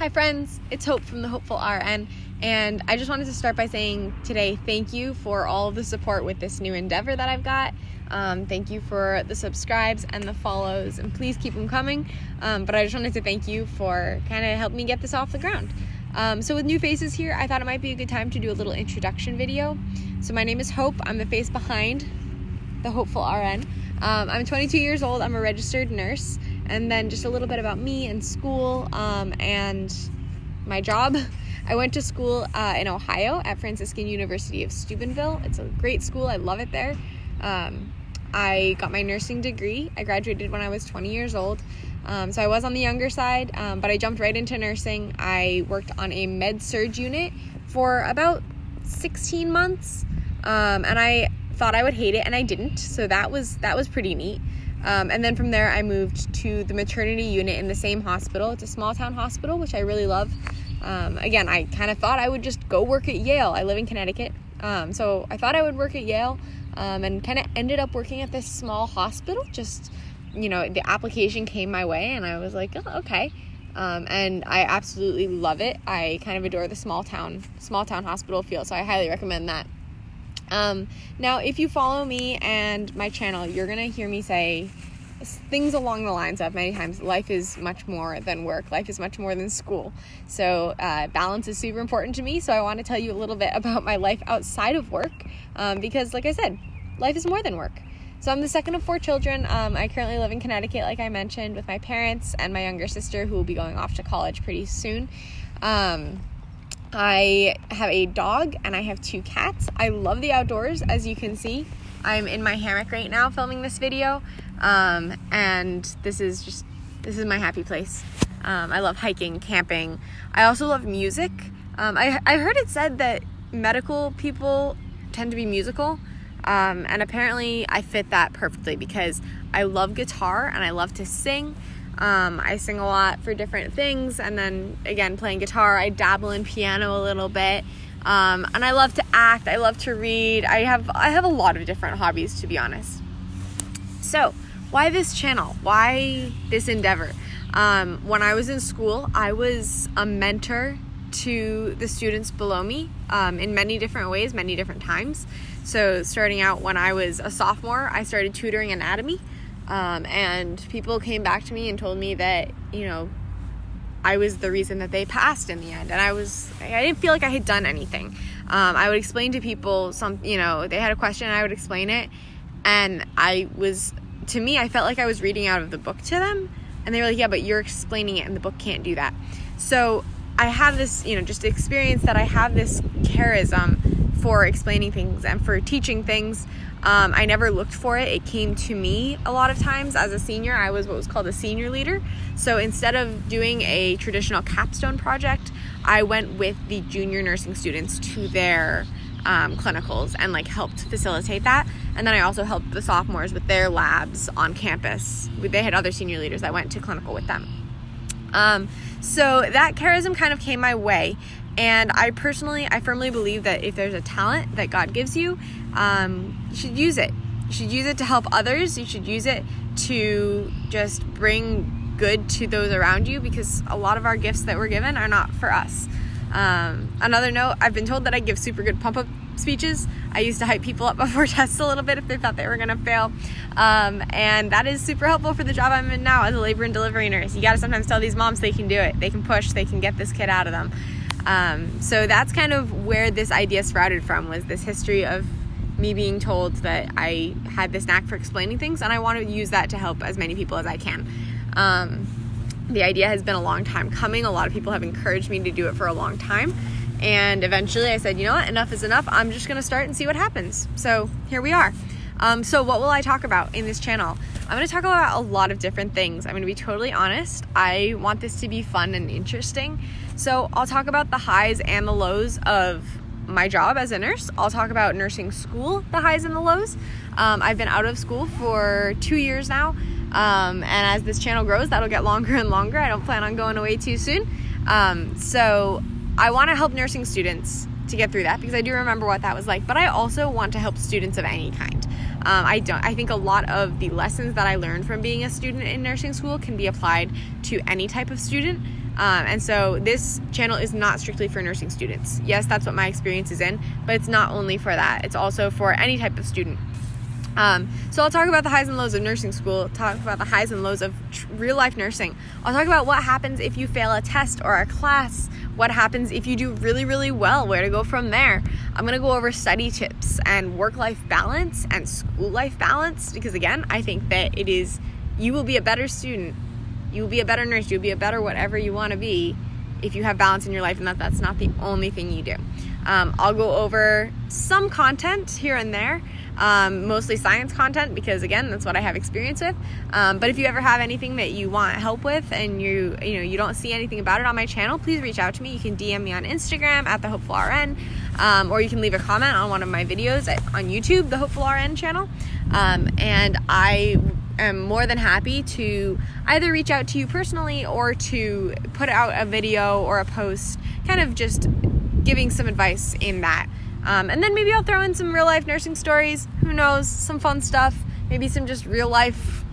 Hi friends, it's Hope from the Hopeful RN, and I just wanted to start by saying today thank you for all of the support with this new endeavor that I've got. Thank you for the subscribes and the follows, and please keep them coming. But I just wanted to thank you for kind of helping me get this off the ground. So with new faces here, I thought it might be a good time to do a little introduction video. So my name is Hope. I'm the face behind the Hopeful RN. I'm 22 years old. I'm a registered nurse. And then just a little bit about me and school and my job. I went to school in Ohio at Franciscan University of Steubenville. It's a great school. I love it there. I got my nursing degree. I graduated when I was 20 years old. So I was on the younger side, but I jumped right into nursing. I worked on a med-surg unit for about 16 months. And I thought I would hate it, and I didn't. So that was pretty neat. And then from there, I moved to the maternity unit in the same hospital. It's a small town hospital, which I really love. Again, I kind of thought I would just go work at Yale. I live in Connecticut. So I thought I would work at Yale, and kind of ended up working at this small hospital. Just, the application came my way and I was like, oh, okay. And I absolutely love it. I kind of adore the small town hospital feel. So I highly recommend that. Now, if you follow me and my channel, you're going to hear me say things along the lines of many times, life is much more than work. Life is much more than school. So, balance is super important to me. So I want to tell you a little bit about my life outside of work. Because like I said, life is more than work. So I'm the second of 4 children. I currently live in Connecticut, like I mentioned, with my parents and my younger sister, who will be going off to college pretty soon. I have a dog and I have 2 cats. I love the outdoors, as you can see. I'm in my hammock right now filming this video, and this is my happy place. I love hiking, camping. I also love music. I heard it said that medical people tend to be musical, and apparently I fit that perfectly because I love guitar and I love to sing. I sing a lot for different things, and then again, playing guitar, I dabble in piano a little bit, and I love to act, I love to read. I have a lot of different hobbies, to be honest. So why this channel? Why this endeavor? When I was in school, I was a mentor to the students below me in many different ways, many different times. So starting out when I was a sophomore, I started tutoring anatomy. And people came back to me and told me that, I was the reason that they passed in the end. And I didn't feel like I had done anything. I would explain to people they had a question and I would explain it. And I felt like I was reading out of the book to them. And they were like, yeah, but you're explaining it and the book can't do that. So I have this, just experience that I have this charism for explaining things and for teaching things. I never looked for it. It came to me a lot of times. As a senior, I was what was called a senior leader. So instead of doing a traditional capstone project, I went with the junior nursing students to their clinicals and helped facilitate that. And then I also helped the sophomores with their labs on campus. They had other senior leaders that went to clinical with them. So that charism kind of came my way. And I firmly believe that if there's a talent that God gives you, you should use it. You should use it to help others. You should use it to just bring good to those around you, because a lot of our gifts that we're given are not for us. Another note, I've been told that I give super good pump-up speeches. I used to hype people up before tests a little bit if they thought they were going to fail. And that is super helpful for the job I'm in now as a labor and delivery nurse. You got to sometimes tell these moms they can do it. They can push. They can get this kid out of them. So that's kind of where this idea sprouted from, was this history of me being told that I had this knack for explaining things, and I want to use that to help as many people as I can. The idea has been a long time coming. A lot of people have encouraged me to do it for a long time. And eventually I said, you know what, enough is enough. I'm just going to start and see what happens. So here we are. So what will I talk about in this channel? I'm going to talk about a lot of different things. I'm going to be totally honest. I want this to be fun and interesting. So I'll talk about the highs and the lows of my job as a nurse. I'll talk about nursing school, the highs and the lows. I've been out of school for 2 years now. And as this channel grows, that'll get longer and longer. I don't plan on going away too soon. So I want to help nursing students to get through that, because I do remember what that was like, but I also want to help students of any kind. I think a lot of the lessons that I learned from being a student in nursing school can be applied to any type of student. And so this channel is not strictly for nursing students. Yes, that's what my experience is in, but it's not only for that. It's also for any type of student. So I'll talk about the highs and lows of nursing school, talk about the highs and lows of real life nursing. I'll talk about what happens if you fail a test or a class, what happens if you do really, really well, where to go from there. I'm going to go over study tips and work-life balance and school life balance, because again, I think that you will be a better student, you will be a better nurse, you'll be a better whatever you want to be if you have balance in your life, and that's not the only thing you do. I'll go over some content here and there, mostly science content, because again, that's what I have experience with. But if you ever have anything that you want help with and you don't see anything about it on my channel, please reach out to me. You can DM me on Instagram at @thehopefulrn, or you can leave a comment on one of my videos on YouTube, the Hopeful RN channel. And I am more than happy to either reach out to you personally or to put out a video or a post kind of just giving some advice in that. And then maybe I'll throw in some real life nursing stories, who knows, some fun stuff, maybe some just real life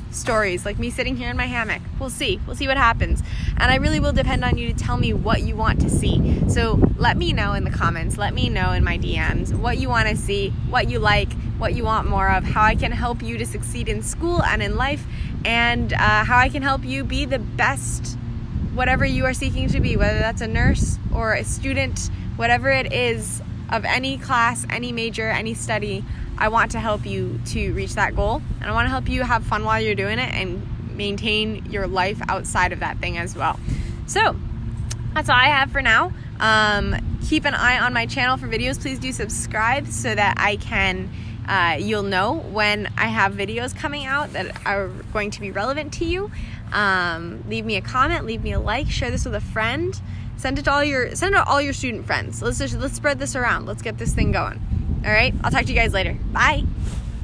stories, like me sitting here in my hammock. We'll see what happens. And I really will depend on you to tell me what you want to see. So let me know in the comments, let me know in my DMs what you want to see, what you like, what you want more of, how I can help you to succeed in school and in life, and how I can help you be the best whatever you are seeking to be, whether that's a nurse or a student, whatever it is, of any class, any major, any study. I want to help you to reach that goal, and I want to help you have fun while you're doing it and maintain your life outside of that thing as well. So that's all I have for now. Keep an eye on my channel for videos. Please do subscribe so that I can you'll know when I have videos coming out that are going to be relevant to you. Leave me a comment, leave me a like, share this with a friend, send it to all your student friends. Let's spread this around. Let's get this thing going. All right, I'll talk to you guys later. Bye.